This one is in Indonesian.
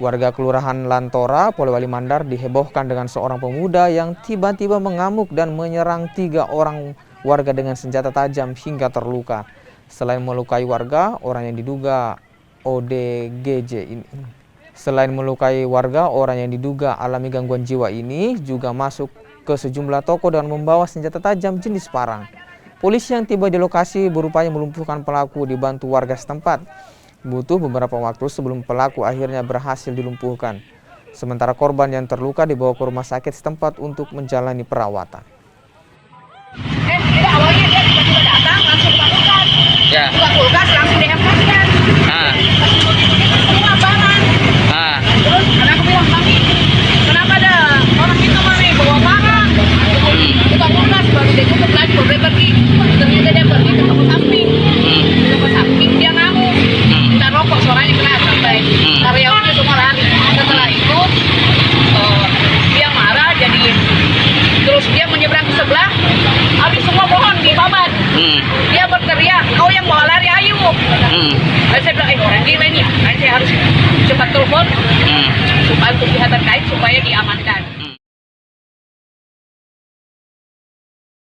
Warga Kelurahan Lantora, Polewali Mandar dihebohkan dengan seorang pemuda yang tiba-tiba mengamuk dan menyerang 3 orang warga dengan senjata tajam hingga terluka. Selain melukai warga, orang yang diduga alami gangguan jiwa ini juga masuk ke sejumlah toko dan membawa senjata tajam jenis parang. Polisi yang tiba di lokasi berupaya melumpuhkan pelaku dibantu warga setempat. Butuh beberapa waktu sebelum pelaku akhirnya berhasil dilumpuhkan. Sementara korban yang terluka dibawa ke rumah sakit setempat untuk menjalani perawatan. Awalnya dia tiba-tiba datang langsung buka kulkas. Ya. Buka kulkas langsung dievakuasikan. Semua barang. Terus anakku bilang, "Mami, kenapa ada orang itu Mami bawa barang?" Buka kulkas baru dia tutup lagi baru dia pergi. Ternyata dia pergi ke toko samping. Di toko samping dia ngamuk. Minta rokok suaranya keras sampai karyawannya semua lari. Setelah itu dia marah jadi terus dia menyeberang ke sebelah. Habis semua pohon di babat. Dia berteriak, "Kau yang bawa lari, ayo." Lalu saya bilang, orang gila ini. Lalu saya harus cepat telepon supaya untuk pihak terkait supaya diamankan.